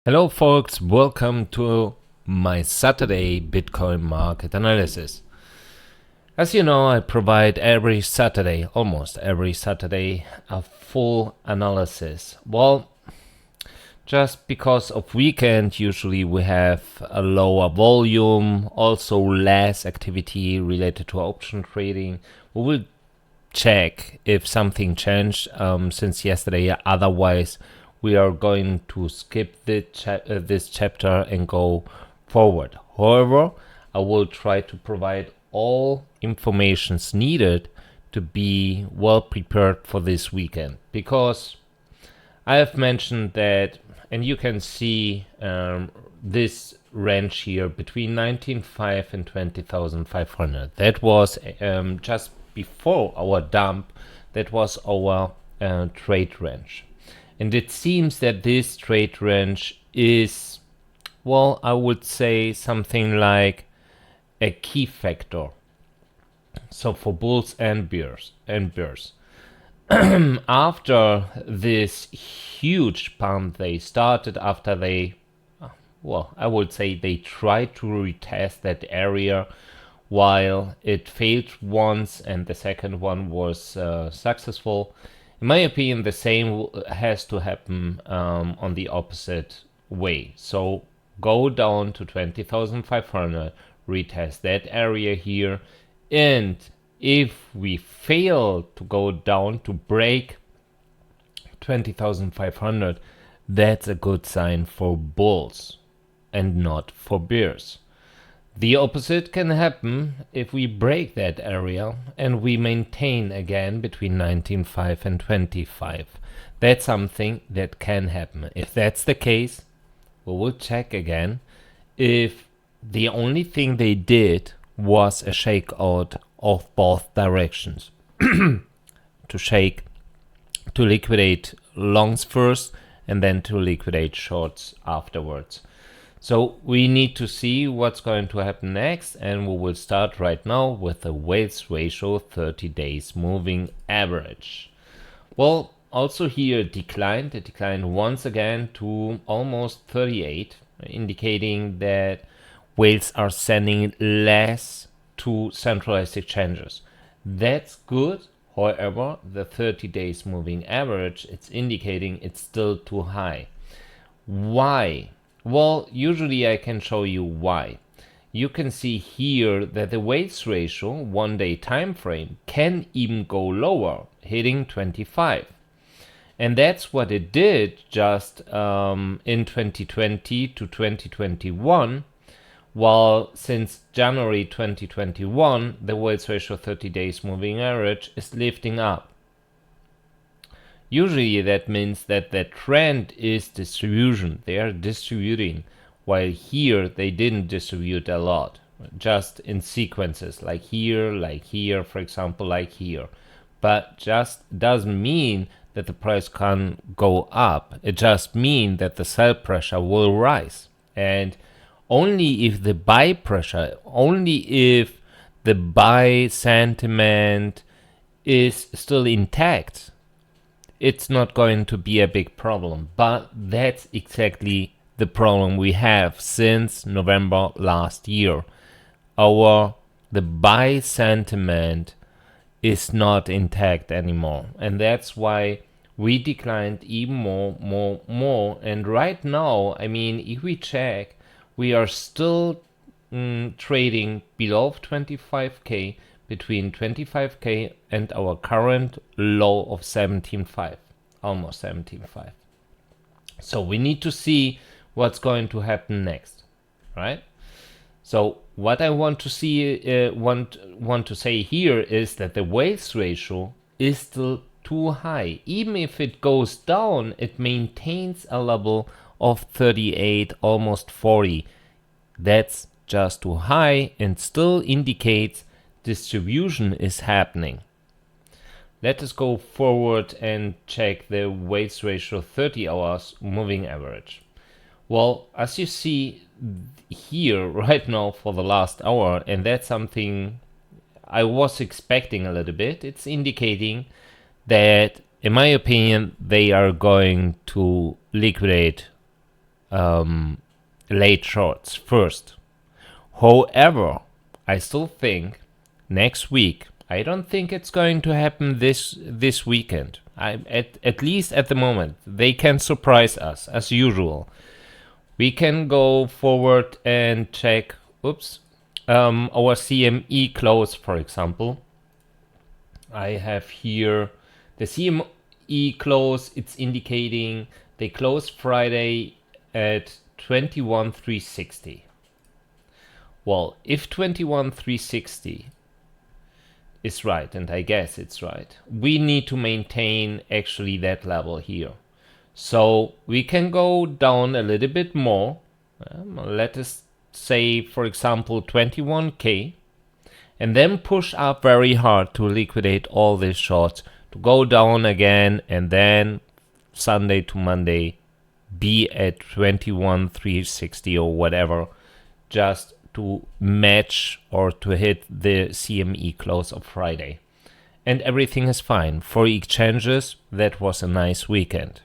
Hello folks, welcome to my Saturday Bitcoin market analysis. As you know, I provide every Saturday, almost every Saturday, a full analysis. Well, just because of weekend, usually we have a lower volume, also less activity related to option trading. We will check if something changed since yesterday. Otherwise, we are going to skip this chapter and go forward. However, I will try to provide all informations needed to be well prepared for this weekend, because I have mentioned that, and you can see this range here between 19.5 and 20,500. That was just before our dump. That was our trade range. And it seems that this trade range is, well, I would say something like a key factor. So for bulls and bears. After this huge pump they started, after they, well, I would say they tried to retest that area, while it failed once and the second one was successful. In my opinion, the same has to happen on the opposite way. So go down to 20,500, retest that area here, and if we fail to go down to break 20,500, that's a good sign for bulls and not for bears. The opposite can happen if we break that area and we maintain again between 19.5 and 25. That's something that can happen. If that's the case, we will check again if the only thing they did was a shakeout of both directions. To liquidate longs first and then to liquidate shorts afterwards. So we need to see what's going to happen next, and we will start right now with the weights ratio 30 days moving average. Well, also here it declined once again to almost 38, indicating that whales are sending less to centralized exchanges. That's good. However, the 30 days moving average, it's indicating it's still too high. Why? Well, usually I can show you why. You can see here that the weights ratio, 1 day time frame, can even go lower, hitting 25. And that's what it did just in 2020 to 2021, while since January 2021, the weights ratio 30 days moving average is lifting up. Usually that means that the trend is distribution. They are distributing, while here they didn't distribute a lot, just in sequences, like here, for example, like here. But just doesn't mean that the price can go up. It just means that the sell pressure will rise. And only if the buy pressure, only if the buy sentiment is still intact, it's not going to be a big problem. But that's exactly the problem we have since November last year. The buy sentiment is not intact anymore, and that's why we declined even more. And right now, I mean, if we check, we are still trading below 25k, between 25k and our current low of 17.5, almost 17.5. So we need to see what's going to happen next, right? So what I want to see, want to say here is that the weights ratio is still too high. Even if it goes down, it maintains a level of 38, almost 40. That's just too high and still indicates distribution is happening. Let us go forward and check the weights ratio 30 hours moving average. Well, as you see here right now for the last hour, and that's something I was expecting a little bit, it's indicating that, in my opinion, they are going to liquidate late shorts first. However, I still think next week, I don't think it's going to happen this weekend. At least at the moment, they can surprise us as usual. We can go forward and check, our CME close, for example. I have here the CME close. It's indicating they closed Friday at 21,360. Well, if 21,360 is right, and I guess it's right, we need to maintain actually that level here. So we can go down a little bit more. Let us say, for example, 21K, and then push up very hard to liquidate all these shorts, to go down again, and then Sunday to Monday be at 21,360 or whatever, just to match or to hit the CME close of Friday. And everything is fine. For exchanges, that was a nice weekend.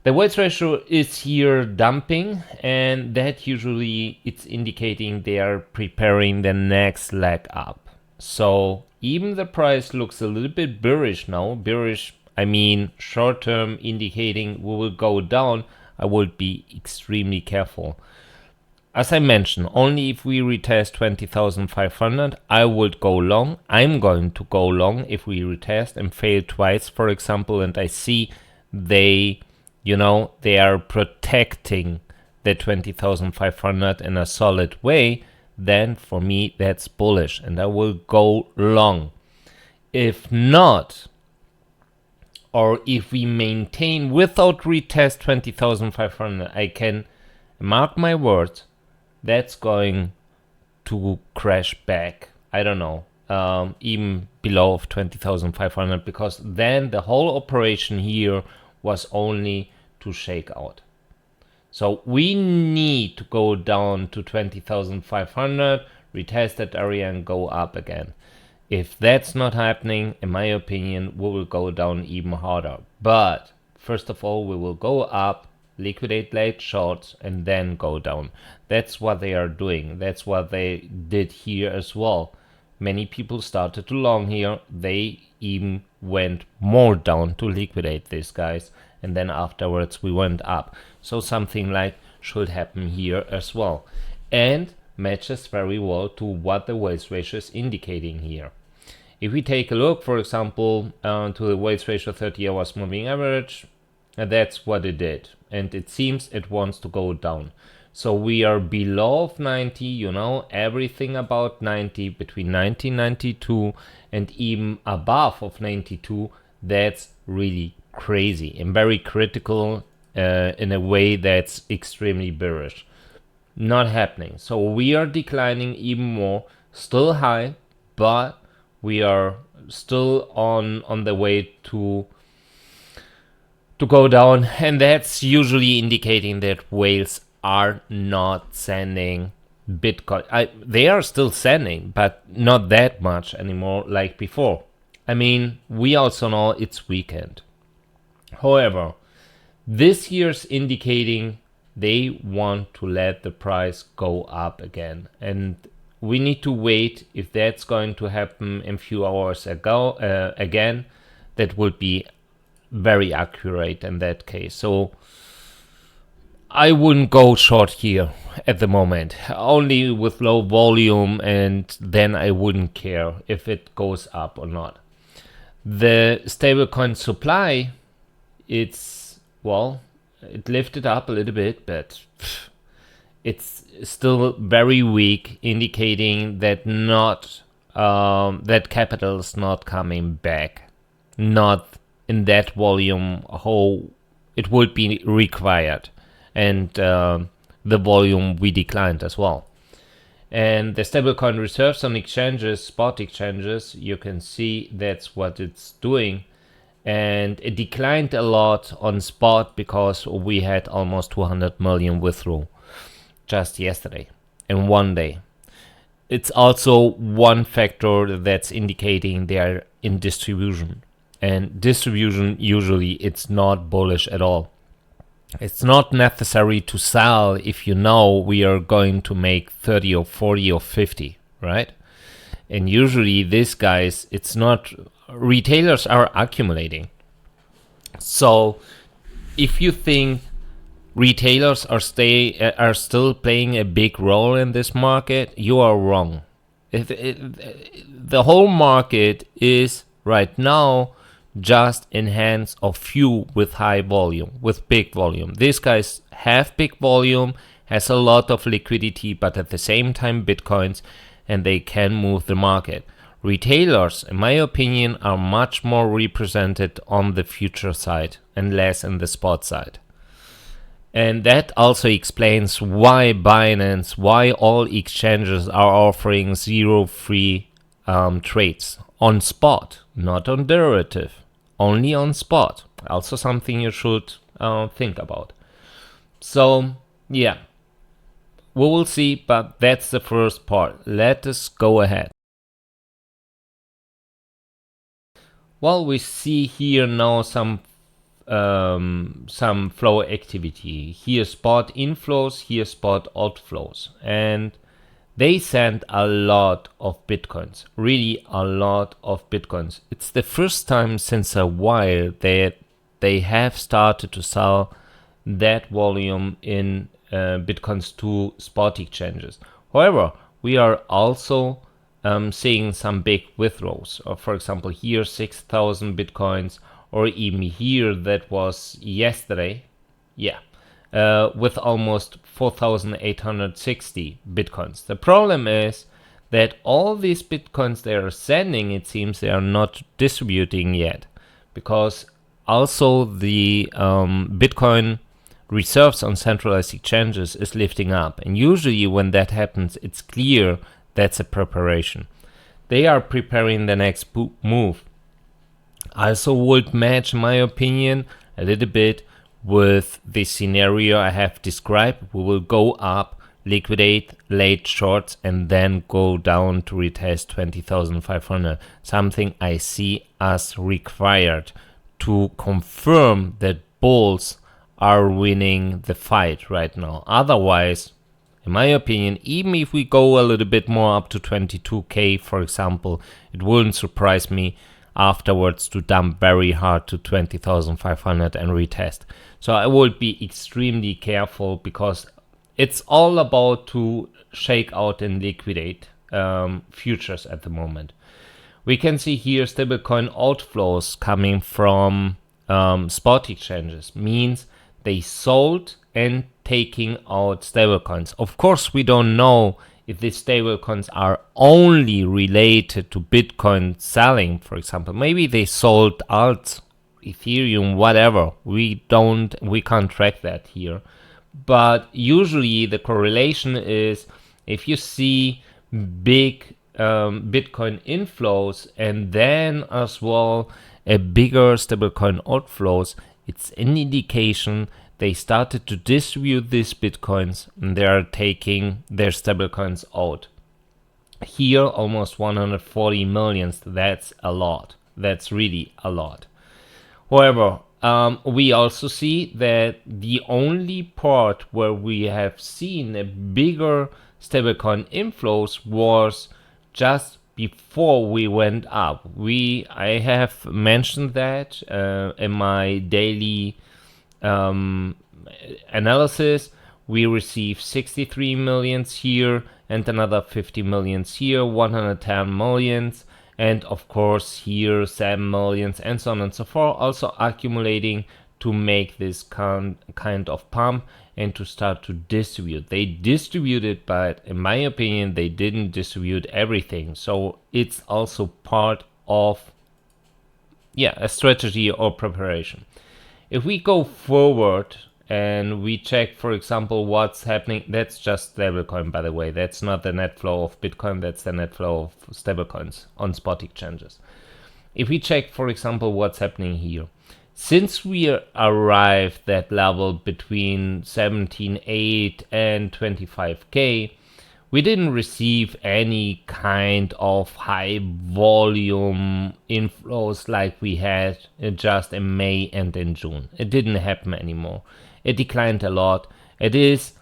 The weights ratio is here dumping, and that usually it's indicating they are preparing the next leg up. So even the price looks a little bit bearish now. Bearish, I mean short term, indicating we will go down. I would be extremely careful. As I mentioned, only if we retest 20,500, I would go long. I'm going to go long if we retest and fail twice, for example, and I see they are protecting the 20,500 in a solid way, then for me that's bullish and I will go long. If not, or if we maintain without retest 20,500, I can mark my words, that's going to crash back. I don't know, even below of 20,500, because then the whole operation here was only to shake out. So we need to go down to 20,500, retest that area and go up again. If that's not happening, in my opinion, we will go down even harder. But first of all, we will go up, liquidate late shorts, and then go down. That's what they are doing. That's what they did here as well. Many people started to long here. They even went more down to liquidate these guys, and then afterwards we went up. So something like should happen here as well, and matches very well to what the weights ratio is indicating here. If we take a look, for example, to the weights ratio 30 hours moving average, that's what it did, and it seems it wants to go down. So we are below of 90, everything about 90, between 90 and 92, and even above of 92, that's really crazy and very critical in a way that's extremely bearish. Not happening. So we are declining even more, still high, but we are still on the way to go down, and that's usually indicating that whales are not sending Bitcoin. They are still sending, but not that much anymore like before. I mean, we also know it's weekend. However, this year's indicating they want to let the price go up again, and we need to wait. If that's going to happen in a few hours ago again, that would be very accurate in that case. So I wouldn't go short here at the moment, only with low volume, and then I wouldn't care if it goes up or not. The stablecoin supply, it lifted up a little bit, but it's still very weak, indicating that that capital is not coming back, not in that volume how it would be required, and the volume we declined as well. And the stablecoin reserves on exchanges, spot exchanges, you can see that's what it's doing, and it declined a lot on spot because we had almost 200 million withdrew just yesterday in one day. It's also one factor that's indicating they are in distribution, and distribution usually it's not bullish at all. It's not necessary to sell if you know we are going to make 30 or 40 or 50, right? And usually these guys, it's not, retailers are accumulating. So if you think retailers are still playing a big role in this market, you are wrong. The whole market is right now just in hands of few with high volume, with big volume. These guys have big volume, has a lot of liquidity, but at the same time Bitcoins, and they can move the market. Retailers, in my opinion, are much more represented on the future side and less in the spot side. And that also explains why Binance, why all exchanges are offering 0 free trades on spot, not on derivative, only on spot. Also something you should think about. So yeah, we will see, but that's the first part. Let us go ahead. Well, we see here now some flow activity. Here spot inflows, here spot outflows, and they send a lot of Bitcoins, really a lot of Bitcoins. It's the first time since a while that they have started to sell that volume in Bitcoins to spot exchanges. However, we are also seeing some big withdrawals. For example, here 6,000 Bitcoins, or even here that was yesterday, with almost 4,860 Bitcoins. The problem is that all these Bitcoins they are sending, it seems they are not distributing yet, because also the Bitcoin reserves on centralized exchanges is lifting up. And usually when that happens, it's clear that's a preparation. They are preparing the next move. Also would match, in my opinion, a little bit with the scenario I have described. We will go up, liquidate late shorts, and then go down to retest 20,500. Something I see as required to confirm that bulls are winning the fight right now. Otherwise, in my opinion, even if we go a little bit more up to 22k, for example, it wouldn't surprise me afterwards to dump very hard to 20,500 and retest. So I would be extremely careful, because it's all about to shake out and liquidate futures at the moment. We can see here stablecoin outflows coming from spot exchanges, means they sold and taking out stablecoins. Of course, we don't know if these stablecoins are only related to Bitcoin selling, for example. Maybe they sold alts, Ethereum, whatever. We can't track that here. But usually the correlation is if you see big Bitcoin inflows and then as well a bigger stablecoin outflows, it's an indication they started to distribute these Bitcoins and they are taking their stablecoins out. Here, almost 140 millions, that's a lot. That's really a lot. However, we also see that the only part where we have seen a bigger stablecoin inflows was just before we went up. I have mentioned that in my daily analysis. We received 63 millions here and another 50 millions here, 110 millions, and of course here 7 millions, and so on and so forth, also accumulating to make this kind of pump and to start to distribute. They distributed, but in my opinion they didn't distribute everything. So it's also part of a strategy or preparation. If we go forward and we check, for example, what's happening, that's just stablecoin, by the way. That's not the net flow of Bitcoin, that's the net flow of stablecoins on spot exchanges. If we check, for example, what's happening here, since we arrived at level between 17.8 and 25k, we didn't receive any kind of high volume inflows like we had just in May and in June. It didn't happen anymore. it declined a lot. It is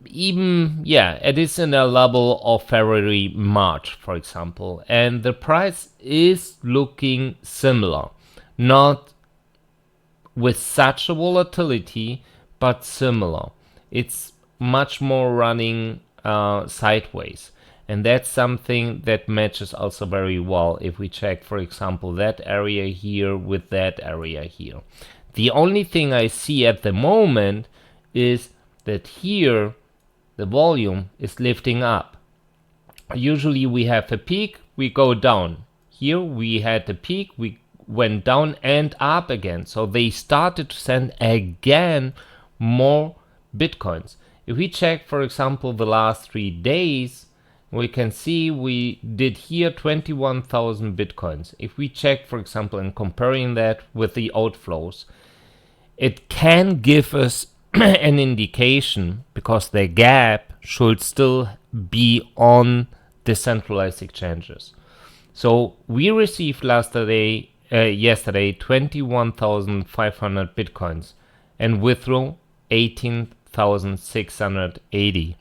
even, yeah, it is in a level of February, March, for example, and the price is looking similar, not with such a volatility, but similar. It's much more running sideways. And that's something that matches also very well if we check, for example, that area here with that area here. The only thing I see at the moment is that here the volume is lifting up. Usually we have a peak, we go down. Here we had a peak, we went down and up again. So they started to send again more Bitcoins. If we check, for example, the last 3 days, we can see we did here 21,000 Bitcoins. If we check, for example, and comparing that with the outflows, it can give us an indication, because the gap should still be on decentralized exchanges. So we received yesterday 21,500 Bitcoins and withdrew 18,680.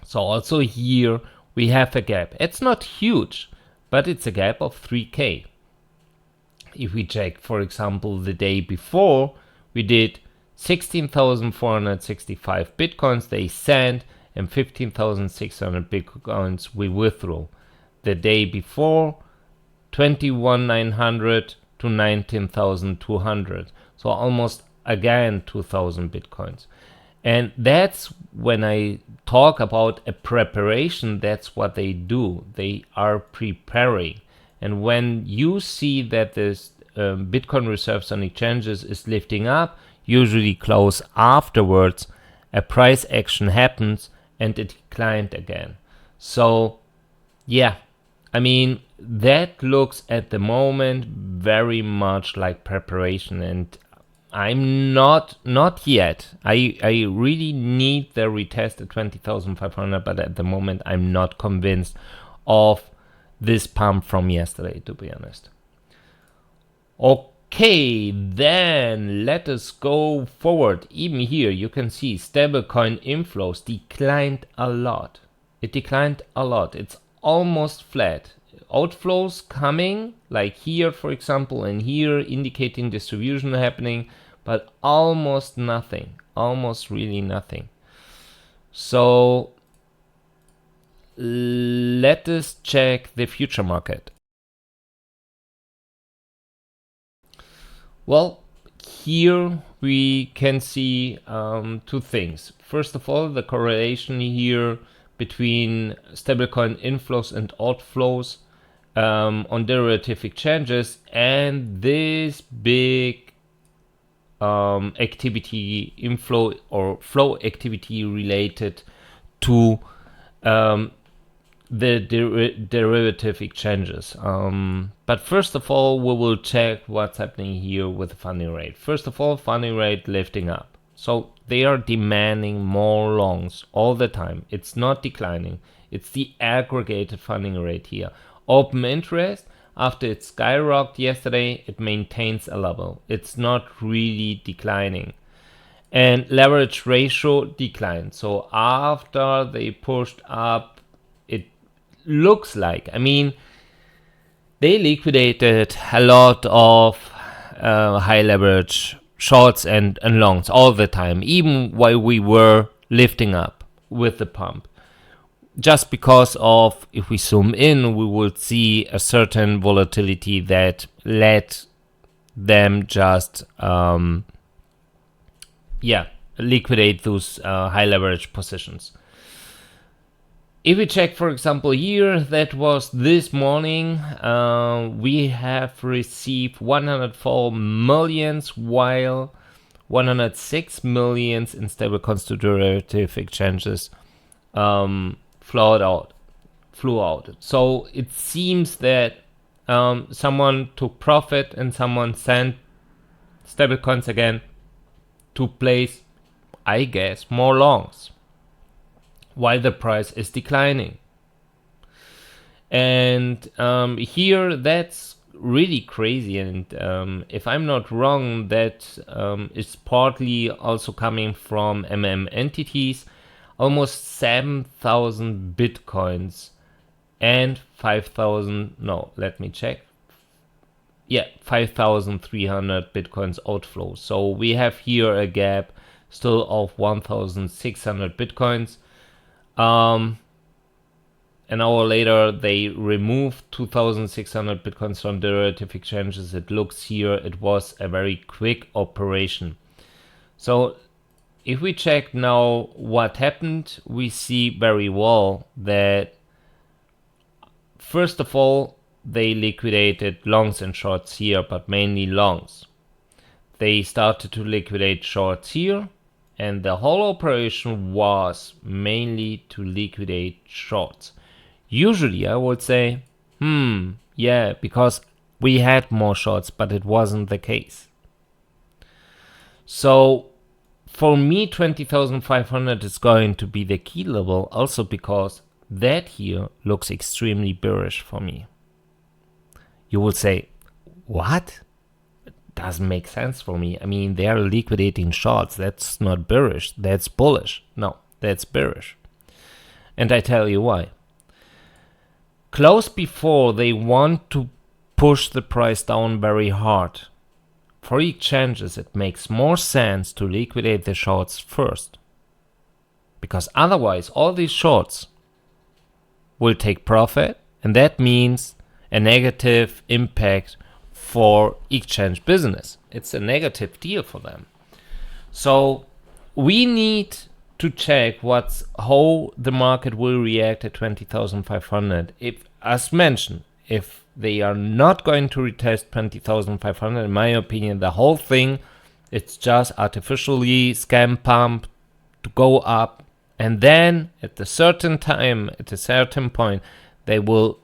So also here we have a gap. It's not huge, but it's a gap of 3K. If we check, for example, the day before, we did 16,465 Bitcoins they sent and 15,600 Bitcoins we withdrew. The day before, 21,900 to 19,200. So almost again 2,000 Bitcoins. And that's when I talk about a preparation, that's what they do. They are preparing. And when you see that this Bitcoin reserves on exchanges is lifting up, usually close afterwards, a price action happens and it declined again. So yeah, I mean, that looks at the moment very much like preparation, and I'm not yet. I really need the retest at 20,500, but at the moment I'm not convinced of this pump from yesterday, to be honest. Okay, then let us go forward. Even here you can see stablecoin inflows declined a lot. It declined a lot. It's almost flat. Outflows coming, like here, for example, and here, indicating distribution happening, but almost nothing, almost really nothing. So let us check the future market. Well, here we can see two things. First of all, the correlation here between stablecoin inflows and outflows on derivative exchanges, and this big activity, inflow or flow activity related to the derivative exchanges. But first of all, we will check what's happening here with the funding rate. First of all, funding rate lifting up. So they are demanding more longs all the time. It's not declining. It's the aggregated funding rate here. Open interest, after it skyrocketed yesterday, it maintains a level. It's not really declining. And leverage ratio declined. So after they pushed up, it looks like, I mean, they liquidated a lot of high leverage shorts and longs all the time, even while we were lifting up with the pump. Just because of, if we zoom in, we will see a certain volatility that led them just, liquidate those high leverage positions. If we check, for example, here, that was this morning, we have received 104 millions, while 106 millions in stablecoins to derivative exchanges flew out. So it seems that someone took profit and someone sent stablecoins again to place, I guess, more longs, while the price is declining. And here that's really crazy, and if I'm not wrong, that is partly also coming from entities. Almost 7,000 bitcoins and 5,000, no, let me check. Yeah, 5,300 bitcoins outflow. So we have here a gap still of 1,600 bitcoins. An hour later, they removed 2,600 bitcoins from derivative exchanges. It looks here, it was a very quick operation. So if we check now what happened, we see very well that first of all, they liquidated longs and shorts here, but mainly longs. They started to liquidate shorts here, and the whole operation was mainly to liquidate shorts. Usually I would say, yeah, because we had more shorts, but it wasn't the case. So for me, 20,500 is going to be the key level, also because that here looks extremely bearish for me. You will say, what? Doesn't make sense for me. I mean, they are liquidating shorts. That's not bearish. That's bullish. No, that's bearish. And I tell you why. Close before, they want to push the price down very hard. For exchanges, it makes more sense to liquidate the shorts first. Because otherwise, all these shorts will take profit, and that means a negative impact for exchange business. It's a negative deal for them. So we need to check how the market will react at 20,500. If, as mentioned, if they are not going to retest 20,500, in my opinion, the whole thing, it's just artificially scam pump to go up, and then at a certain time, at a certain point, they will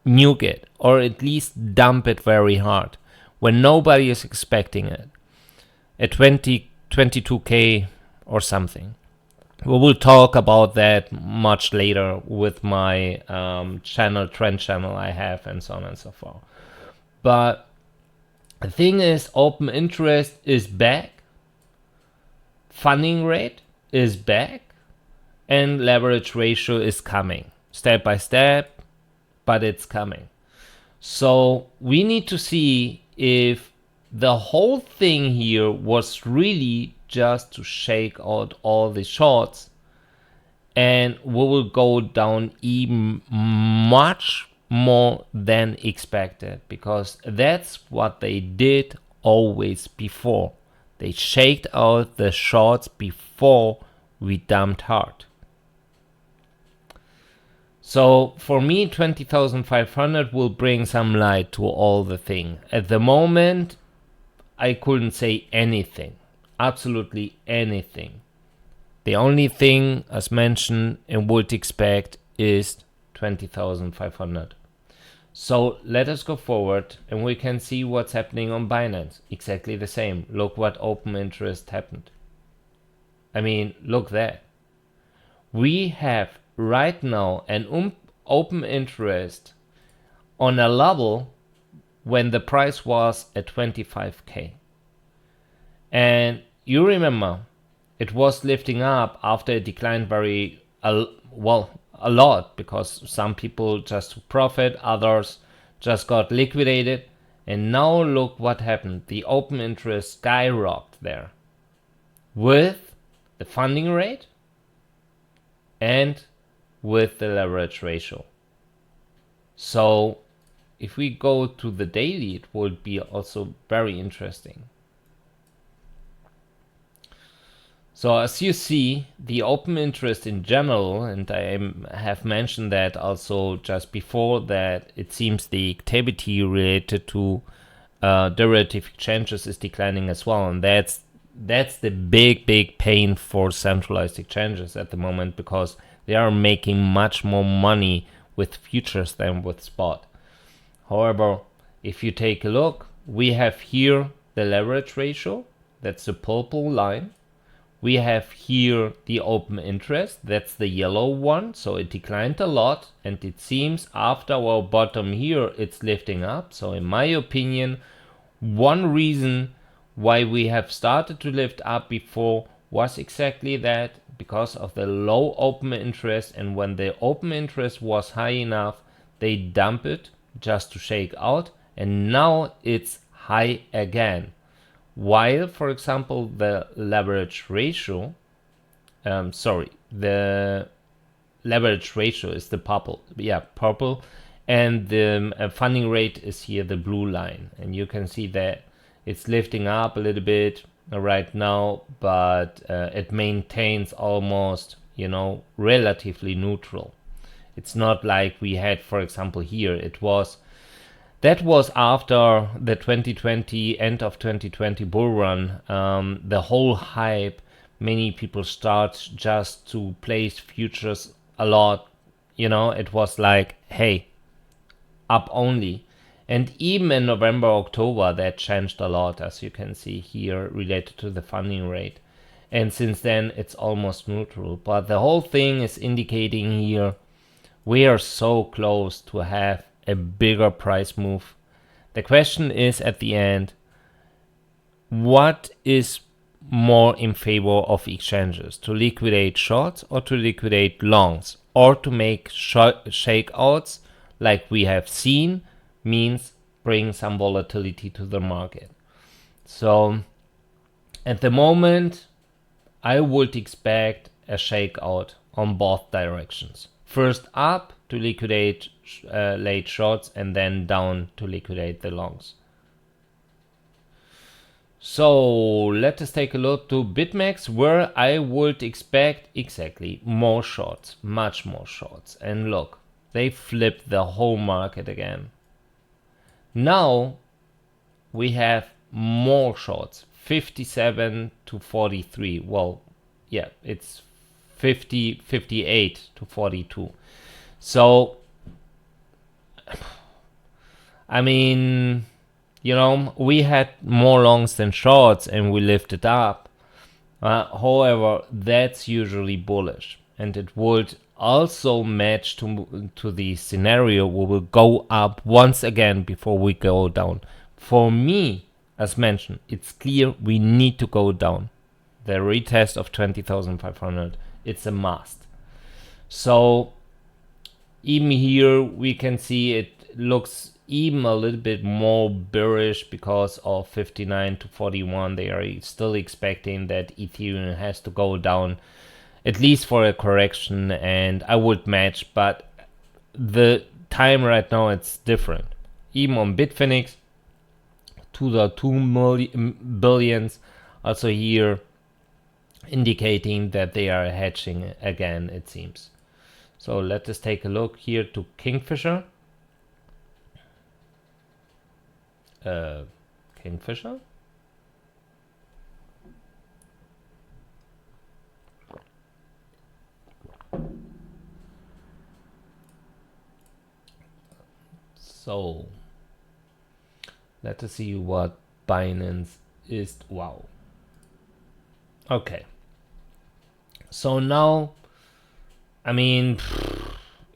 nuke it, or at least dump it very hard when nobody is expecting it at 22k or something. We will talk about that much later with my trend channel I have, and so on and so forth. But the thing is, open interest is back, funding rate is back, and leverage ratio is coming step by step, but it's coming. So we need to see if the whole thing here was really just to shake out all the shorts, and we will go down even much more than expected, because that's what they did always before. They shaked out the shorts before we dumped hard. So for me, 20,500 will bring some light to all the thing. At the moment, I couldn't say anything, absolutely anything. The only thing, as mentioned, and would expect is 20,500. So let us go forward, and we can see what's happening on Binance. Exactly the same. Look what open interest happened. I mean, look there. We have right now an open interest on a level when the price was at 25k. And you remember, it was lifting up after it declined a lot, because some people just took profit, others just got liquidated. And now look what happened. The open interest skyrocketed there with the funding rate and with the leverage ratio. So if we go to the daily, it would be also very interesting. So as you see, the open interest in general, and I have mentioned that also just before, that it seems the activity related to derivative exchanges is declining as well. And that's the big pain for centralized exchanges at the moment, because they are making much more money with futures than with spot. However, if you take a look, we have here the leverage ratio, that's the purple line. We have here the open interest, that's the yellow one, so it declined a lot, and it seems after our bottom here it's lifting up. So in my opinion, one reason why we have started to lift up before was exactly that, because of the low open interest, and when the open interest was high enough, they dump it just to shake out, and now it's high again. While, for example, the leverage ratio, the leverage ratio is the purple, purple, and the funding rate is here the blue line, and you can see that it's lifting up a little bit right now, but it maintains almost, relatively neutral. It's not like we had, for example, here, that was after the 2020, end of 2020 bull run, the whole hype, many people start just to place futures a lot. It was like, hey, up only. And even in November, October, that changed a lot, as you can see here, related to the funding rate. And since then, it's almost neutral. But the whole thing is indicating here, we are so close to have a bigger price move. The question is at the end, what is more in favor of exchanges? To liquidate shorts or to liquidate longs? Or to make shakeouts like we have seen, means bring some volatility to the market. So at the moment, I would expect a shakeout on both directions. First up to liquidate late shorts, and then down to liquidate the longs. So let us take a look to BitMEX, where I would expect exactly more shorts, much more shorts. And look, they flipped the whole market again. Now we have more shorts, 57 to 43. Well, yeah, it's 50, 58 to 42. So, I mean, we had more longs than shorts and we lifted up. However, that's usually bullish, and it would also match to the scenario we will go up once again before we go down. For me, as mentioned, it's clear we need to go down. The retest of 20,500, it's a must. So even here we can see it looks even a little bit more bearish because of 59 to 41. They are still expecting that Ethereum has to go down at least for a correction, and I would match, but the time right now it's different. Even on Bitfinex, 2.2 billions, also here indicating that they are hedging again, it seems. So let us take a look here to Kingfisher. Kingfisher. So let us see what Binance is. Wow. Okay. So now, I mean,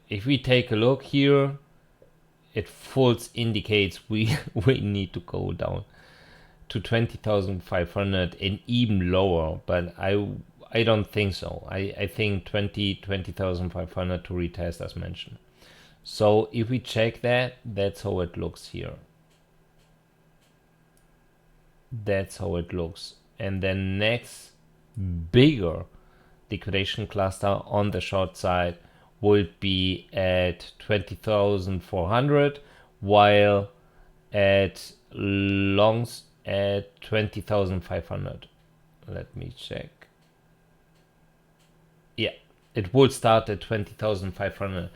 if we take a look here, it false indicates we need to go down to 20,500 and even lower, but I don't think so. I think 20,500 to retest as mentioned. So if we check that, that's how it looks here. That's how it looks. And then next bigger liquidation cluster on the short side would be at 20,400, while at longs at 20,500. Let me check. Yeah, it would start at 20,500.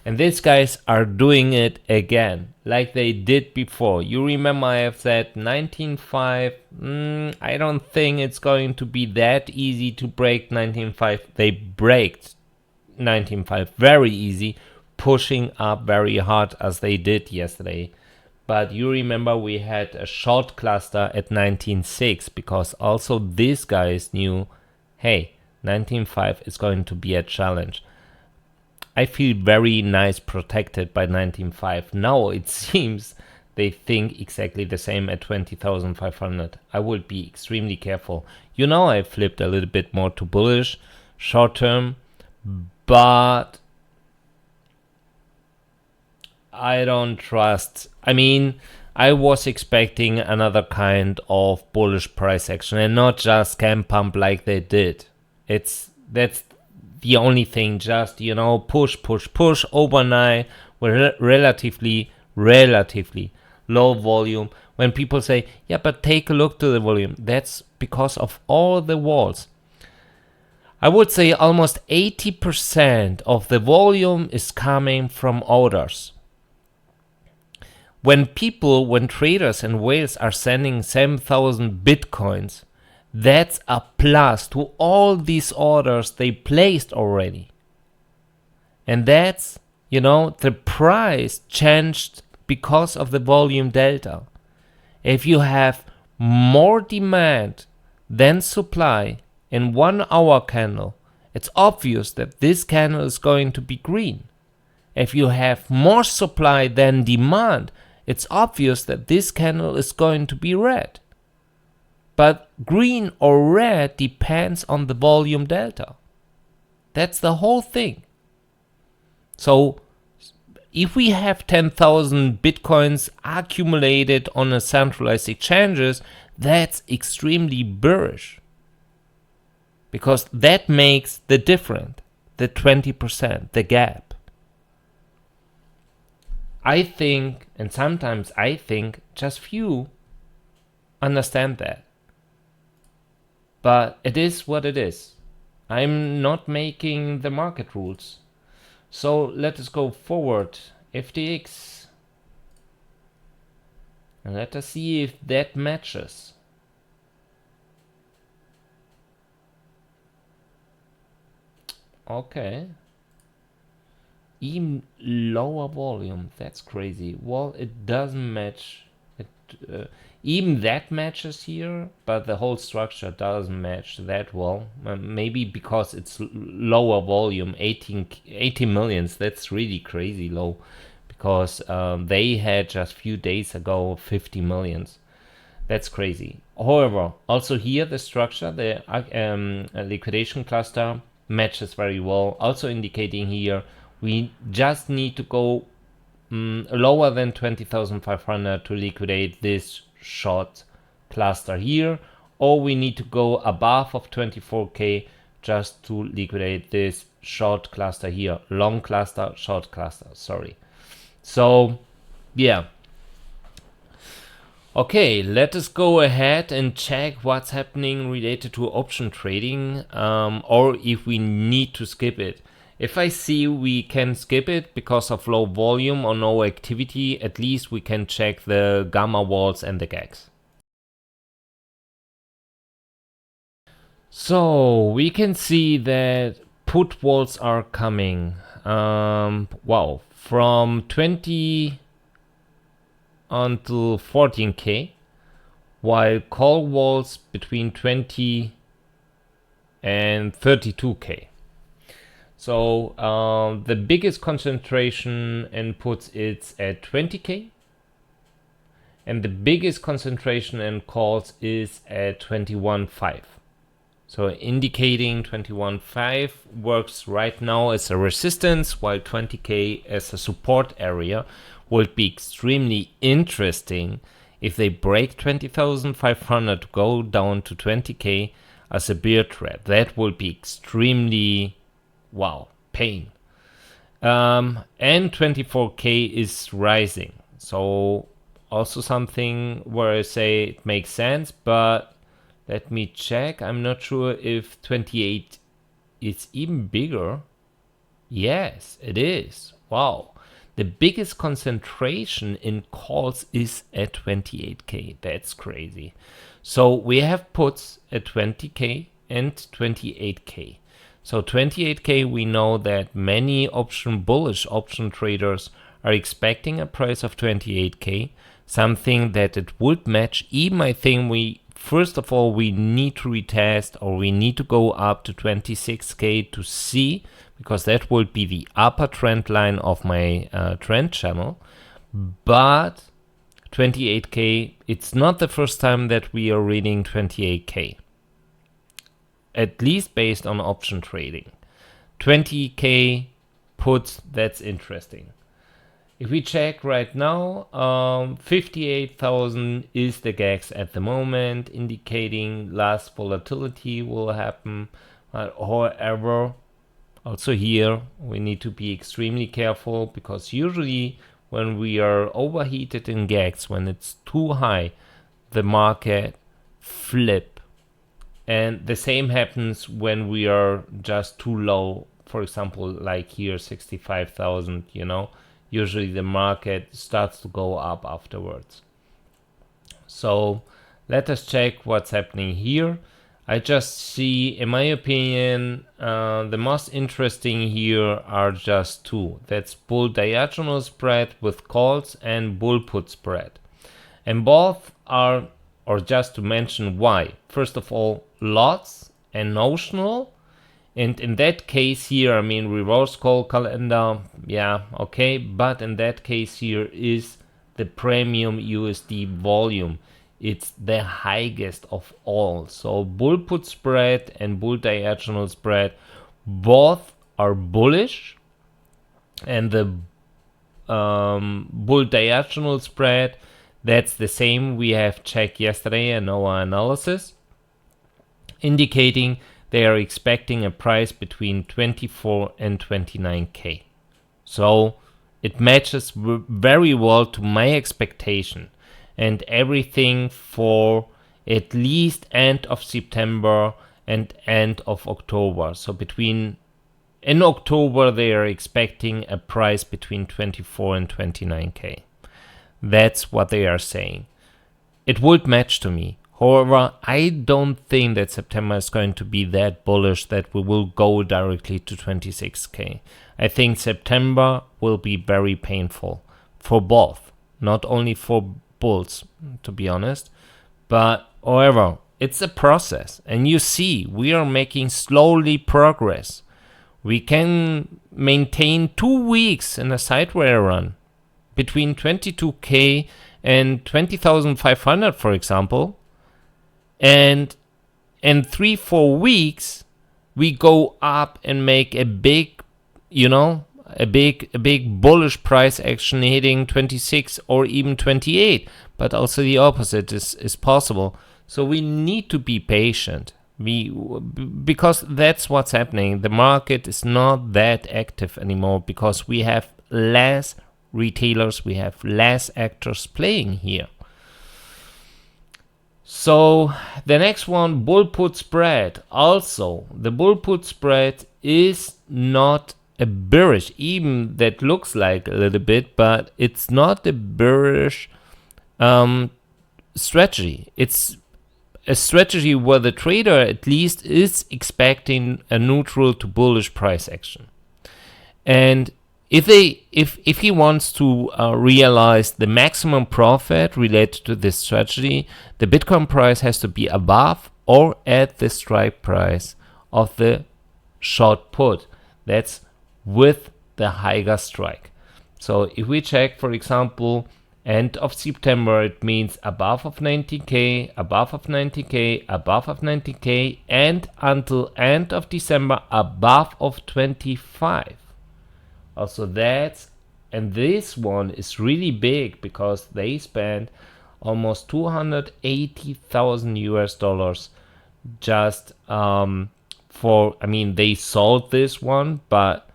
And these guys are doing it again, like they did before. You remember I have said 19.5. I don't think it's going to be that easy to break 19.5. They braked 19.5 very easy, pushing up very hard as they did yesterday. But you remember we had a short cluster at 19.6 because also these guys knew hey, 19.5 is going to be a challenge. I feel very nice protected by 19.5. Now it seems they think exactly the same at 20,500. I would be extremely careful. You know, I flipped a little bit more to bullish short term, but I don't trust. I mean, I was expecting another kind of bullish price action and not just scam pump like they did. That's the only thing. Just, you know, push overnight with relatively low volume. When people say, yeah, but take a look to the volume, that's because of all the walls. I would say almost 80% of the volume is coming from orders. When traders and whales are sending 7,000 bitcoins, that's a plus to all these orders they placed already. And that's, you know, the price changed because of the volume delta. If you have more demand than supply in 1 hour candle, it's obvious that this candle is going to be green. If you have more supply than demand, it's obvious that this candle is going to be red. But green or red depends on the volume delta. That's the whole thing. So if we have 10,000 bitcoins accumulated on a centralized exchanges, that's extremely bearish. Because that makes the difference, the 20%, the gap. I think, and sometimes I think, just few understand that. But it is what it is. I'm not making the market rules. So let us go forward. FTX. And let us see if that matches. Okay. Even lower volume. That's crazy. Well, it doesn't match. Even that matches here, but the whole structure doesn't match that well. Maybe because it's lower volume, 18 millions. That's really crazy low, because they had just few days ago 50 millions. That's crazy. However, also here the structure, the liquidation cluster matches very well. Also indicating here we just need to go lower than 20,500 to liquidate this short cluster here, or we need to go above of 24k just to liquidate this short cluster here. Long cluster, short cluster, sorry. So yeah. Okay, let us go ahead and check what's happening related to option trading, or if we need to skip it. If I see we can skip it because of low volume or no activity, at least we can check the gamma walls and the gags. So we can see that put walls are coming. Wow, from 20 until 14k, while call walls between 20 and 32k. So the biggest concentration in puts it's at 20k, and the biggest concentration in calls is at 21.5. So indicating 21.5 works right now as a resistance, while 20k as a support area. Would be extremely interesting if they break 20,500 to go down to 20k as a bear trap. That would be extremely, wow, pain. And 24k is rising. So also something where I say it makes sense, but let me check. I'm not sure if 28 is even bigger. Yes, it is. Wow. The biggest concentration in calls is at 28k. That's crazy. So we have puts at 20k and 28k. So 28k, we know that many bullish option traders are expecting a price of 28k, something that it would match. Even I think first of all, we need to retest, or we need to go up to 26K to see, because that will be the upper trend line of my trend channel. But 28K, it's not the first time that we are reading 28K, at least based on option trading. 20K puts, that's interesting. If we check right now, 58,000 is the GAX at the moment, indicating last volatility will happen. However, also here we need to be extremely careful, because usually when we are overheated in GAX, when it's too high, the market flip. And the same happens when we are just too low. For example, like here, 65,000, you know, usually the market starts to go up afterwards. So let us check what's happening here. I just see, in my opinion, the most interesting here are just two. That's bull diagonal spread with calls and bull put spread. And both are, or just to mention why. First of all, lots and notional. And in that case here, I mean, reverse call calendar, yeah, okay. But in that case here is the premium USD volume. It's the highest of all. So bull put spread and bull diagonal spread, both are bullish. And the bull diagonal spread, that's the same we have checked yesterday in our analysis, indicating they are expecting a price between 24 and 29K. So it matches very well to my expectation, and everything for at least end of September and end of October. So in October they are expecting a price between 24 and 29K. That's what they are saying. It would match to me. However, I don't think that September is going to be that bullish that we will go directly to 26K. I think September will be very painful for both, not only for bulls, to be honest. But however, it's a process, and you see we are making slowly progress. We can maintain 2 weeks in a sideways run between 22K and 20,500, for example. And in 3-4 weeks, we go up and make a big, you know, a big bullish price action hitting 26 or even 28. But also the opposite is possible. So we need to be patient. Because that's what's happening. The market is not that active anymore because we have less retailers, we have less actors playing here. So the next one, bull put spread. Also, the bull put spread is not a bearish, even that looks like a little bit, but it's not a bearish strategy. It's a strategy where the trader at least is expecting a neutral to bullish price action. And if he wants to realize the maximum profit related to this strategy, the Bitcoin price has to be above or at the strike price of the short put. That's with the higher strike. So if we check, for example, end of September, it means above of 90K, above of 90K, above of 90K, and until end of December, above of 25. Also and this one is really big because they spent almost $280,000 just for, I mean, they sold this one, but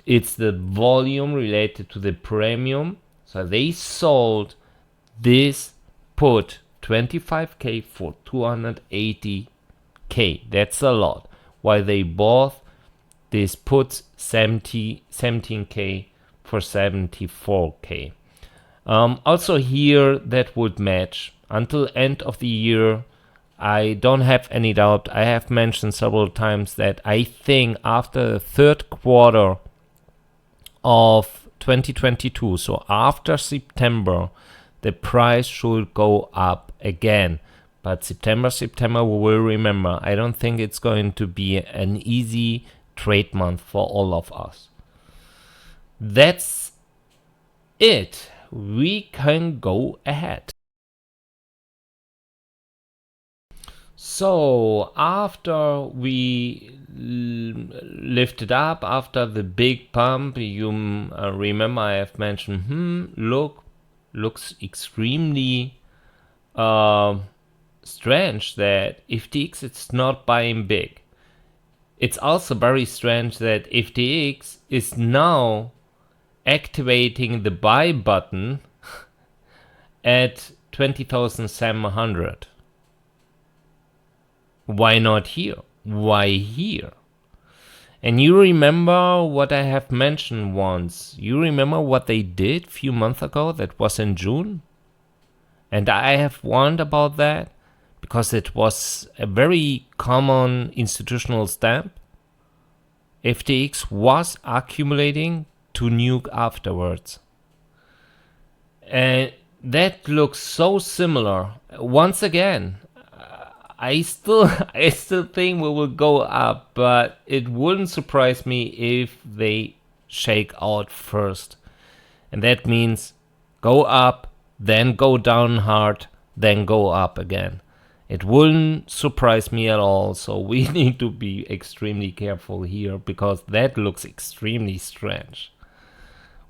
it's the volume related to the premium. So they sold this put 25K for 280K. That's a lot. While they bought this puts 17K for 74K. Also here that would match until end of the year. I don't have any doubt. I have mentioned several times that I think after the third quarter of 2022, so after September, the price should go up again. But September we will remember. I don't think it's going to be an easy trade month for all of us. That's it. We can go ahead. So after we lifted up, after the big pump, you remember I have mentioned, looks extremely strange that FTX it's not buying big. It's also very strange that FTX is now activating the buy button at 20,700. Why not here? Why here? And you remember what I have mentioned once. You remember what they did a few months ago? That was in June. And I have warned about that because it was a very common institutional stamp. FTX was accumulating to nuke afterwards. And that looks so similar. Once again, I still think we will go up, but it wouldn't surprise me if they shake out first. And that means go up, then go down hard, then go up again. It wouldn't surprise me at all, so we need to be extremely careful here because that looks extremely strange.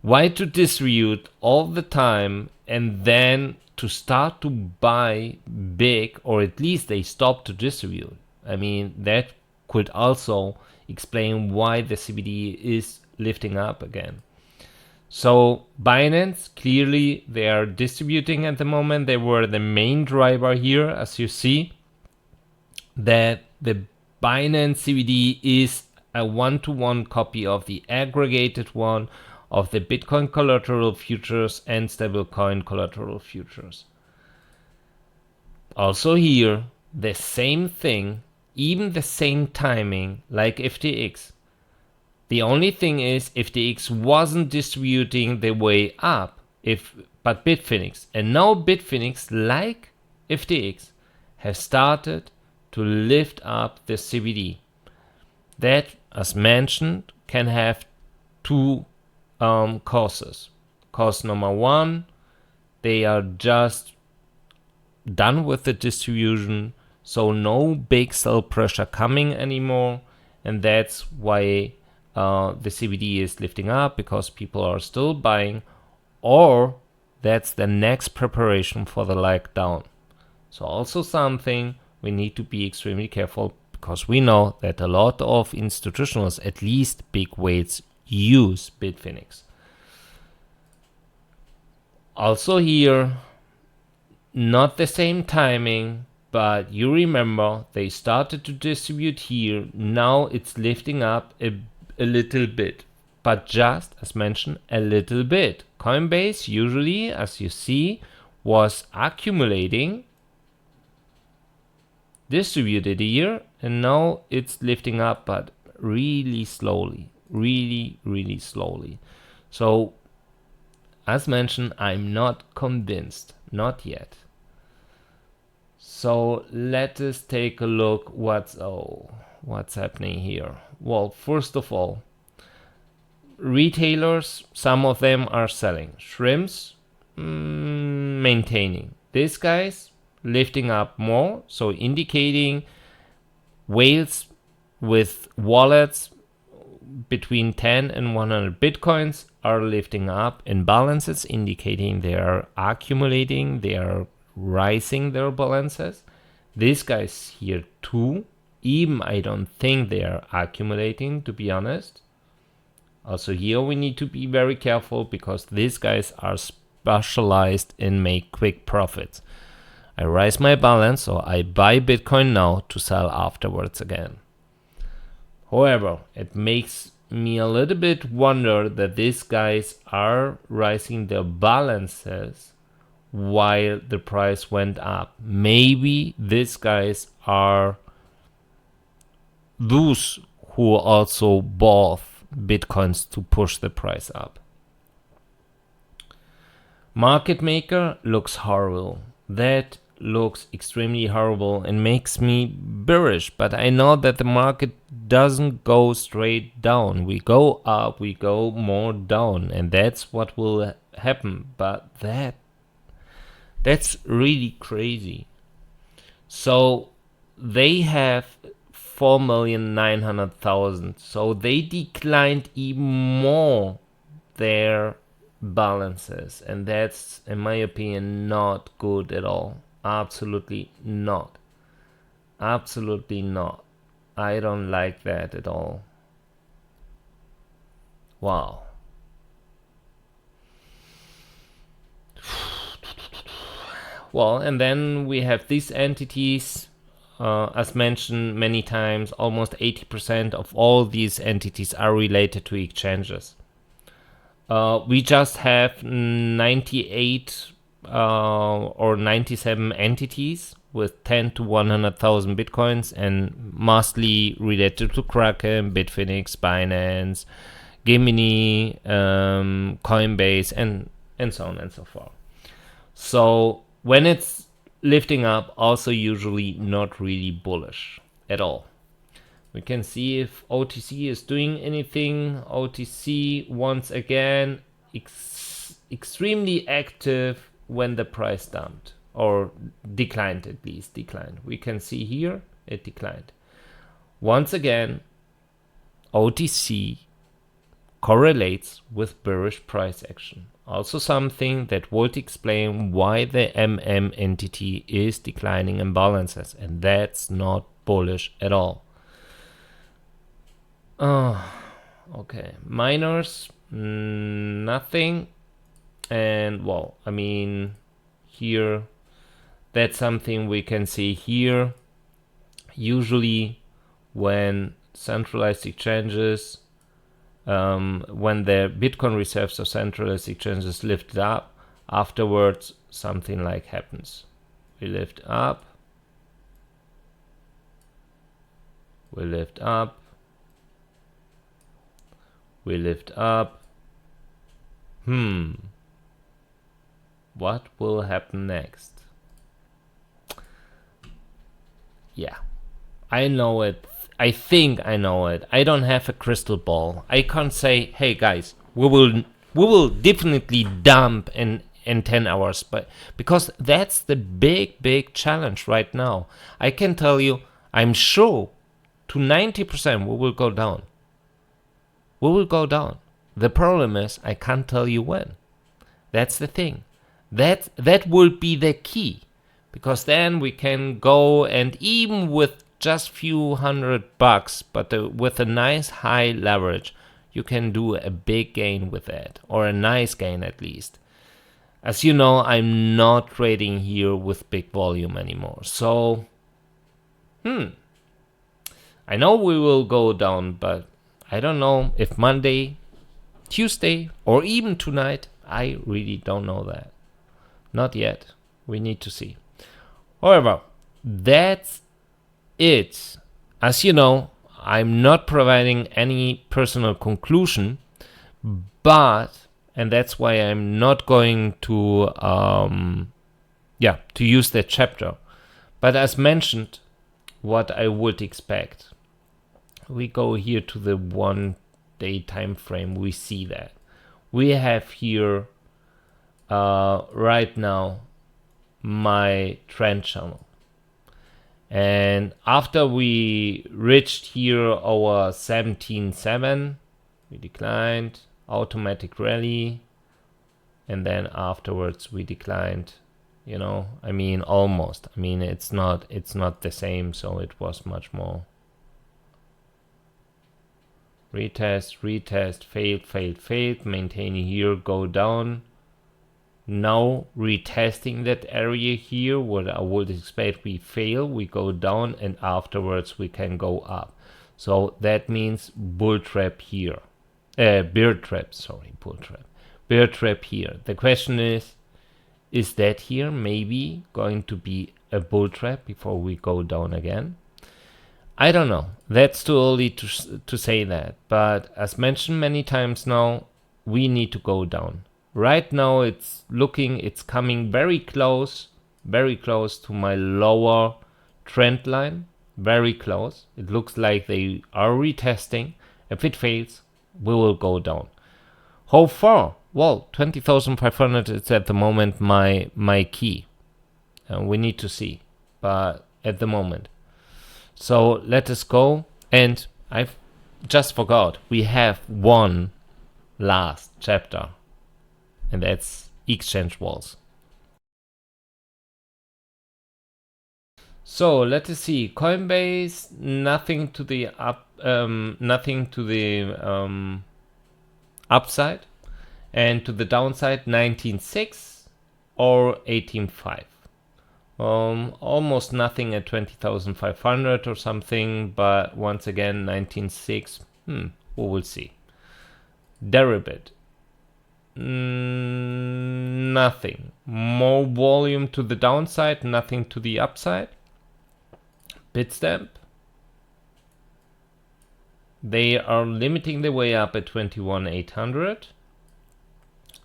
Why to distribute all the time and then to start to buy big, or at least they stop to distribute? I mean, that could also explain why the CBD is lifting up again. So Binance, clearly they are distributing at the moment. They were the main driver here, as you see, that the Binance CBD is a one-to-one copy of the aggregated one of the Bitcoin collateral futures and stablecoin collateral futures. Also here, the same thing, even the same timing like FTX. The only thing is FTX wasn't distributing the way up, but Bitfinex. And now Bitfinex, like FTX, has started to lift up the CBD. That, as mentioned, can have two causes. Cause number one, they are just done with the distribution, so no big sell pressure coming anymore, and that's why the CBD is lifting up, because people are still buying, or that's the next preparation for the leg down. So also something we need to be extremely careful, because we know that a lot of institutionals, at least big weights, use Bitfinex. Also here, not the same timing, but you remember they started to distribute here. Now it's lifting up a little bit, but just as mentioned, a little bit. Coinbase usually, as you see, was accumulating, distributed here, and now it's lifting up, but really slowly, really slowly. So as mentioned, I'm not convinced, not yet. So let us take a look what's happening here. Well, first of all, retailers, some of them are selling. Shrimps, maintaining. These guys lifting up more, so indicating whales with wallets between 10 and 100 bitcoins are lifting up in balances, indicating they are accumulating, they are rising their balances. These guys here too, even I don't think they are accumulating, to be honest. Also here we need to be very careful, because these guys are specialized in make quick profits. I rise my balance, so I buy Bitcoin now to sell afterwards again. However, it makes me a little bit wonder that these guys are rising their balances while the price went up. Maybe these guys are those who also bought Bitcoins to push the price up. Market maker looks horrible. That looks extremely horrible and makes me bearish, but I know that the market doesn't go straight down. We go up, we go more down, and that's what will happen. But that's really crazy. So they have 4,900,000. So they declined even more their balances, and that's, in my opinion, not good at all. Absolutely not. Absolutely not. I don't like that at all. Wow. Well, and then we have these entities. As mentioned many times, almost 80% of all these entities are related to exchanges. We just have 98 or 97 entities with 10 to 100,000 bitcoins, and mostly related to Kraken, Bitfinex, Binance, Gemini, Coinbase, and so on and so forth. So when it's lifting up, also usually not really bullish at all. We can see if OTC is doing anything. OTC, once again, extremely active when the price dumped, or declined, at least declined. We can see here it declined. Once again, OTC correlates with bearish price action. Also something that would explain why the MM entity is declining in balances, and that's not bullish at all. Okay, miners, nothing. And well, I mean, here, that's something we can see here. Usually when centralized exchanges, when the Bitcoin reserves of centralized exchanges lift up, afterwards something like happens. We lift up, we lift up, we lift up. What will happen next? Yeah, I know it. I think I know it. I don't have a crystal ball. I can't say, hey guys, we will definitely dump in 10 hours, but because that's the big challenge right now. I can tell you, I'm sure to 90% we will go down. We will go down. The problem is I can't tell you when. That's the thing. That will be the key, because then we can go, and even with just few $100, but with a nice high leverage, you can do a big gain with that, or a nice gain at least. As you know, I'm not trading here with big volume anymore. So, I know we will go down, but I don't know if Monday, Tuesday, or even tonight. I really don't know that. Not yet. We need to see. However, that's it. As you know, I'm not providing any personal conclusion, but, and that's why I'm not going to use that chapter. But as mentioned, what I would expect. We go here to the 1 day time frame. We see that we have here right now my trend channel, and after we reached here our 17.7, we declined, automatic rally, and then afterwards we declined. You know, I mean, almost. I mean, it's not the same, so it was much more. Retest, failed, maintaining here, go down. Now retesting that area here, what I would expect, we fail, we go down, and afterwards we can go up. So that means bull trap here. Bear trap, sorry, bull trap. Bear trap here. The question is that here maybe going to be a bull trap before we go down again? I don't know. That's too early to say that. But as mentioned many times now, we need to go down. Right now it's coming very close very close to my lower trend line, very close. It looks like they are retesting. If it fails, we will go down. How far? Well, 20,500 is at the moment my key. We need to see, but at the moment. So let us go. And I've just forgot, we have one last chapter, and that's exchange walls. So let us see. Coinbase, nothing to the upside, and to the downside 19.6 or 18.5. Almost nothing at 20,500 or something, but once again 19.6. We will see. Deribit, nothing. More volume to the downside, nothing to the upside. Bitstamp, they are limiting the way up at 21,800.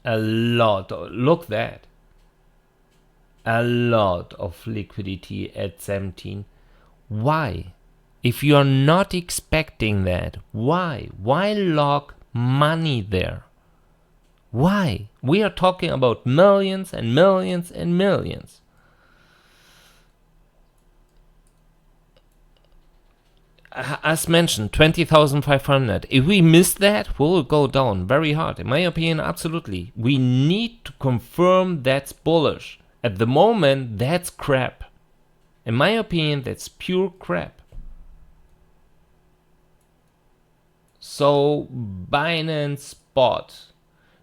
A lot, look that. A lot of liquidity at 17. Why? If you are not expecting that, why? Why lock money there? Why? We are talking about millions and millions and millions. As mentioned, 20,500. If we miss that, we will go down very hard. In my opinion, absolutely. We need to confirm that's bullish. At the moment, that's crap. In my opinion, that's pure crap. So, Binance Spot,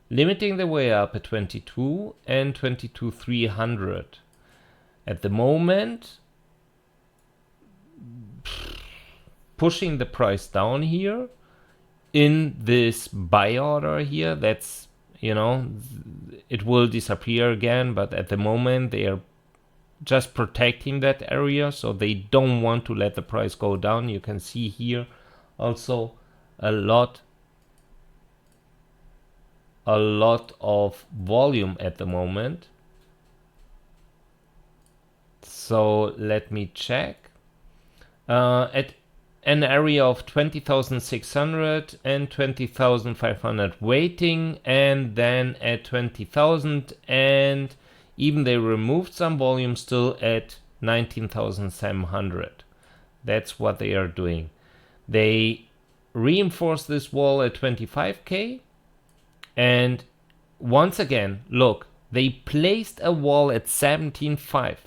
limiting the way up at 22 and 22,300. At the moment, pushing the price down here in this buy order here. That's, you know, it will disappear again, but at the moment they are just protecting that area, so they don't want to let the price go down. You can see here also a lot of volume at the moment. So let me check. At an area of 20,600 and 20,500 waiting, and then at 20,000, and even they removed some volume still at 19,700. That's what they are doing. They reinforce this wall at 25k, and once again, look, they placed a wall at 17.5.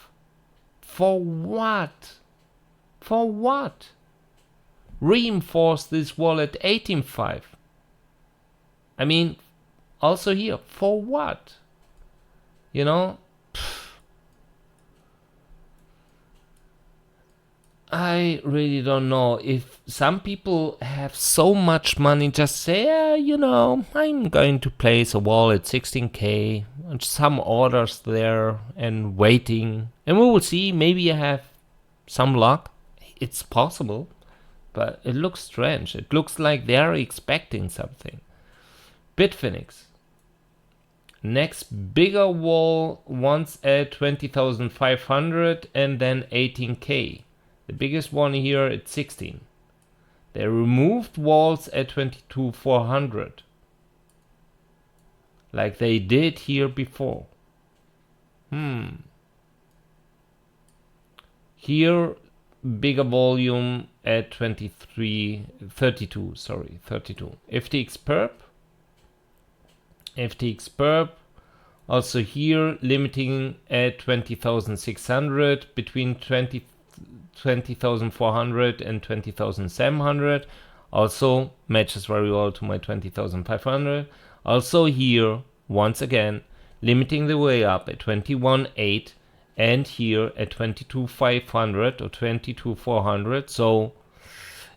For what? For what? Reinforce this wall at 18.5. I mean, also here, for what? You know? I really don't know. If some people have so much money, just say, yeah, you know, I'm going to place a wall at 16k, and some orders there and waiting, and we will see. Maybe I have some luck. It's possible. But it looks strange. It looks like they're expecting something. Bitfinex. Next bigger wall once at 20,500 and then 18k. The biggest one here at 16. They removed walls at 22,400. Like they did here before. Here, bigger volume at 32. FTX perp, also here limiting at 20,600, between 20,400 and 20,700. Also matches very well to my 20,500. Also here, once again, limiting the way up at 21.8, and here at 22,500 or 22,400. So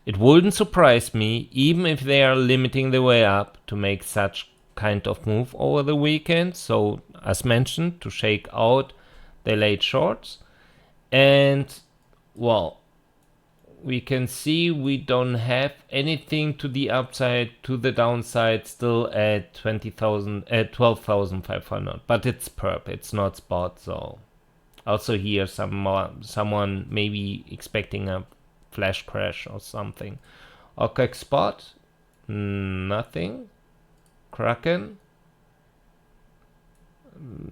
it wouldn't surprise me, even if they are limiting the way up, to make such kind of move over the weekend. So as mentioned, to shake out the late shorts. And well, we can see we don't have anything to the upside, to the downside, still at 20,000, at 12,500. But it's perp, it's not spot, so Also here, someone maybe expecting a flash crash or something. OKEX spot, nothing. Kraken,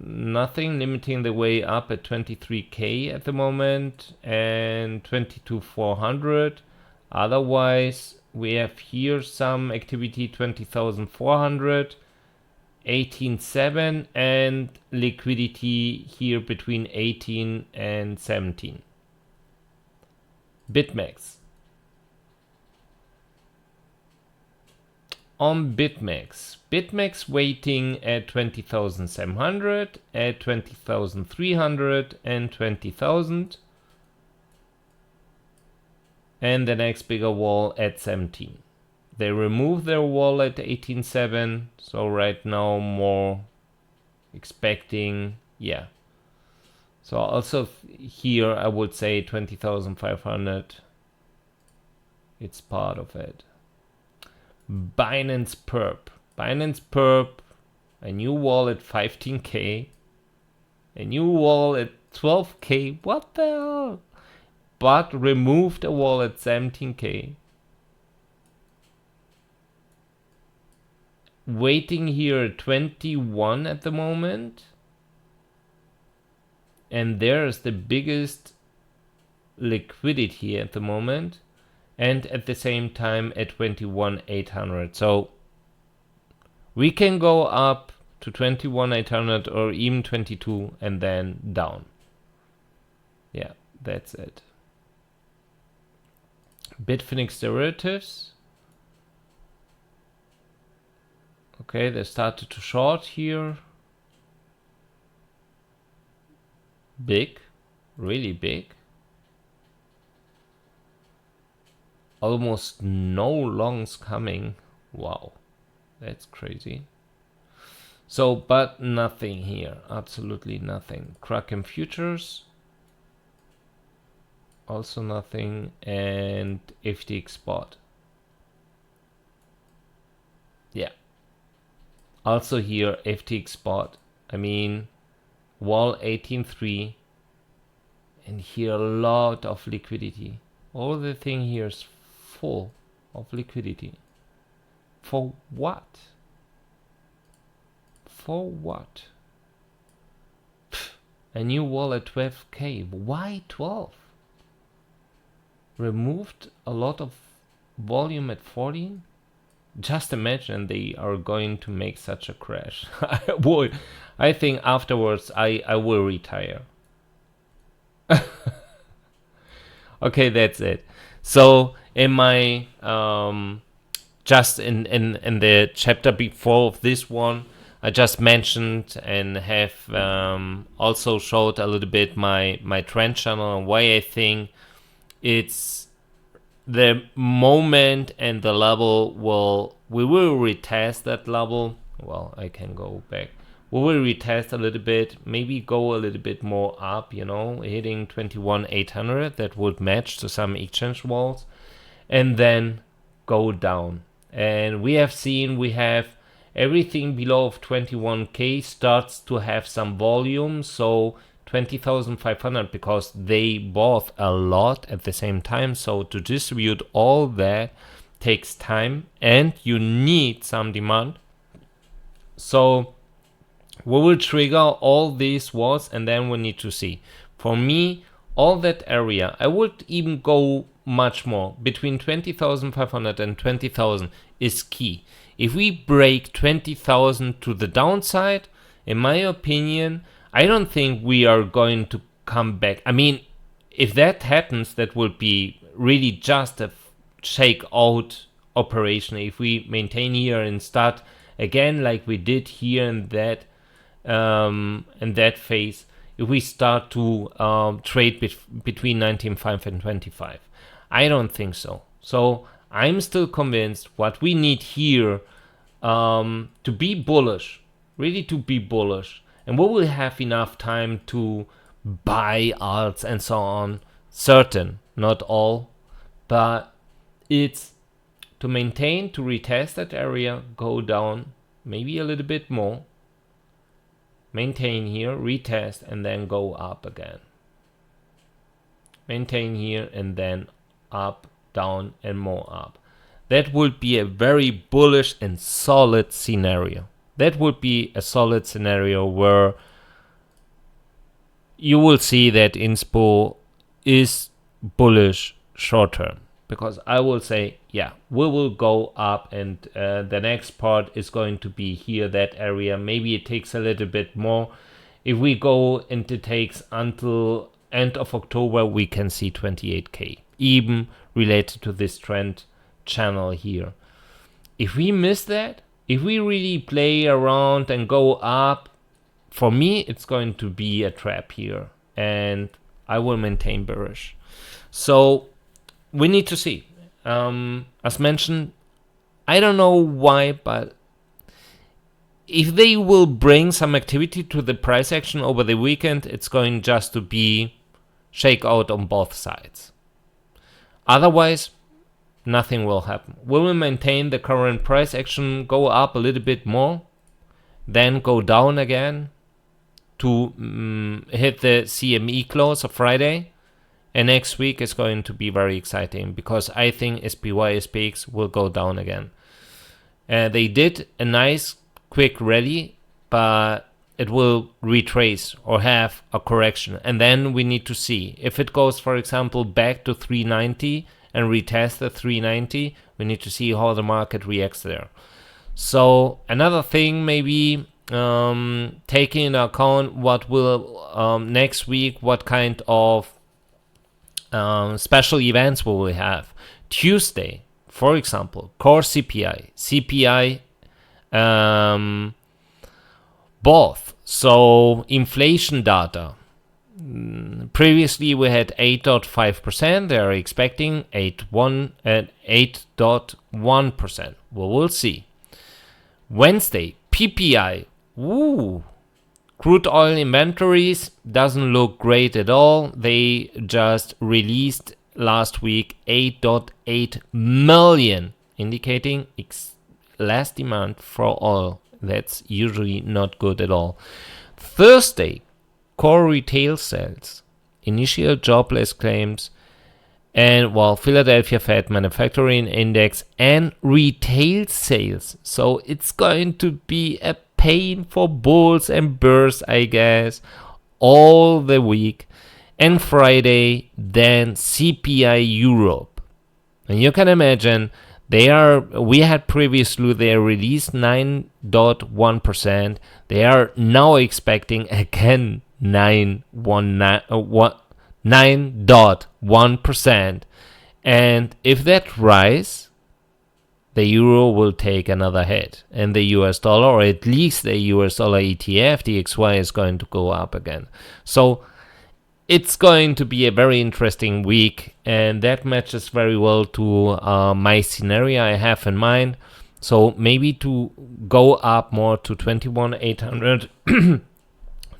nothing, limiting the way up at 23k at the moment and 22,400. Otherwise, we have here some activity, 20,400, 18.7, and liquidity here between 18 and 17. BitMEX. On BitMEX waiting at 20,700, at 20,300 and 20,000. And the next bigger wall at 17. They removed their wall at 18.7, so right now more expecting, yeah. So also here I would say 20,500, it's part of it. Binance Perp, a new wall at 15k, a new wall at 12k, what the hell? But removed a wall at 17k. Waiting here at 21 at the moment. And there's the biggest liquidity at the moment. And at the same time at 21,800. So we can go up to 21,800 or even 22 and then down. Yeah, that's it. Bitfinex derivatives. Okay, they started to short here. Big, really big. Almost no longs coming. Wow, that's crazy. So, but nothing here, absolutely nothing. Kraken futures, also nothing, and FTX spot. Yeah. Also here, FTX spot. I mean, wall 18.3, and here a lot of liquidity. All the thing here is full of liquidity. For what? For what? Pfft, a new wall at 12k. Why 12? Removed a lot of volume at 14? Just imagine they are going to make such a crash. I think afterwards I will retire. Okay, that's it. So in my just in the chapter before of this one, I just mentioned and have also showed a little bit my trend channel and why I think it's the moment and the level we will retest that level. Well, I can go back. We will retest a little bit, maybe go a little bit more up, you know, hitting 21,800. That would match to some exchange walls, and then go down. And we have seen we have everything below of 21k starts to have some volume. So 20,500, because they bought a lot at the same time. So to distribute all that takes time and you need some demand. So we will trigger all these walls and then we need to see. For me, all that area, I would even go much more. Between 20,500 and 20,000 is key. If we break 20,000 to the downside, in my opinion, I don't think we are going to come back. I mean, if that happens, that would be really just a shake-out operation. If we maintain here and start again like we did here in that phase, if we start to trade between 19.5 and 25. I don't think so. So I'm still convinced what we need here to be bullish, really to be bullish, and we will have enough time to buy alts and so on. Certain, not all, but it's to maintain, to retest that area, go down, maybe a little bit more, maintain here, retest, and then go up again. maintain here, and then up, down, and more up. That would be a very bullish and solid scenario. That would be a solid scenario where you will see that Inspo is bullish short term, because I will say, yeah, we will go up, and the next part is going to be here, that area. Maybe it takes a little bit more. If we go and it takes until end of October, we can see 28K, even related to this trend channel here. If we miss that, if we really play around and go up, for me, it's going to be a trap here, and I will maintain bearish. So we need to see. As mentioned, I don't know why, but if they will bring some activity to the price action over the weekend, it's going just to be shakeout on both sides. Otherwise, nothing will happen. We will maintain the current price action, go up a little bit more, then go down again to hit the CME close of Friday. And next week is going to be very exciting, because I think SPY, SPX will go down again. They did a nice quick rally, but it will retrace or have a correction. And then we need to see if it goes, for example, back to 390 and retest the 390. We need to see how the market reacts there. So another thing, maybe taking into account what will next week, what kind of special events will we have. Tuesday, for example, core CPI, CPI, both. So inflation data. Previously we had 8.5%. They are expecting 8.1%. We will see. Wednesday, PPI. Ooh. Crude oil inventories doesn't look great at all. They just released last week 8.8 million, indicating less demand for oil. That's usually not good at all. Thursday, core retail sales, initial jobless claims, and Philadelphia Fed manufacturing index and retail sales. So it's going to be a pain for bulls and bears, I guess, all the week. And Friday, then CPI Europe. And you can imagine, we had previously, they released 9.1%. They are now expecting again 9.1%. And if that rise, the euro will take another hit, and the US dollar, or at least the US dollar ETF, the XY, is going to go up again. So it's going to be a very interesting week, and that matches very well to my scenario I have in mind. So maybe to go up more to 21,800,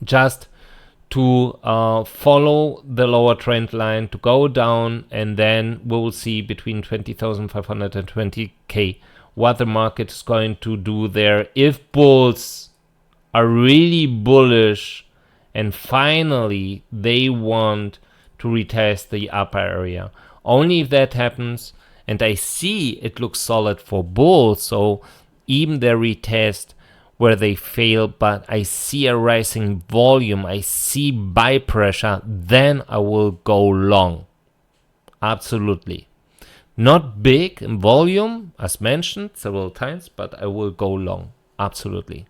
just to follow the lower trend line, to go down, and then we will see between 20,500 and 20K what the market is going to do there. If bulls are really bullish and finally they want to retest the upper area, only if that happens, and I see it looks solid for bulls, so even the retest where they fail, but I see a rising volume, I see buy pressure, then I will go long. Absolutely. Not big in volume, as mentioned several times, but I will go long. Absolutely.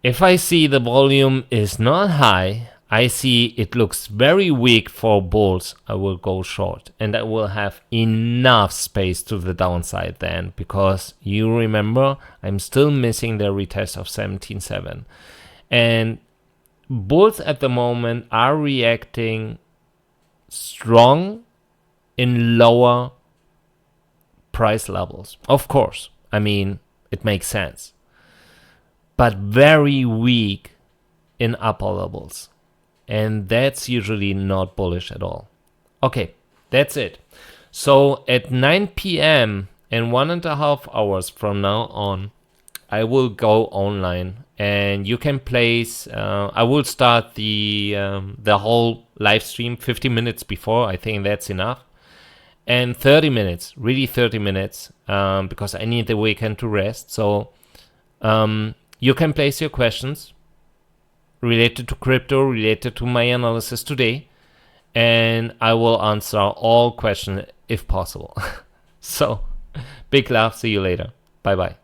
If I see the volume is not high, I see it looks very weak for bulls, I will go short, and I will have enough space to the downside then, because you remember I'm still missing the retest of 17.7, and bulls at the moment are reacting strong in lower price levels. Of course, I mean, it makes sense, but very weak in upper levels. And that's usually not bullish at all. Okay, that's it. So at 9 p.m. in 1.5 hours from now on, I will go online, and you can place. I will start the whole live stream 50 minutes before. I think that's enough. And 30 minutes, really 30 minutes, because I need the weekend to rest. So you can place your questions related to crypto, related to my analysis today, and I will answer all questions if possible. So, big love. See you later. Bye bye.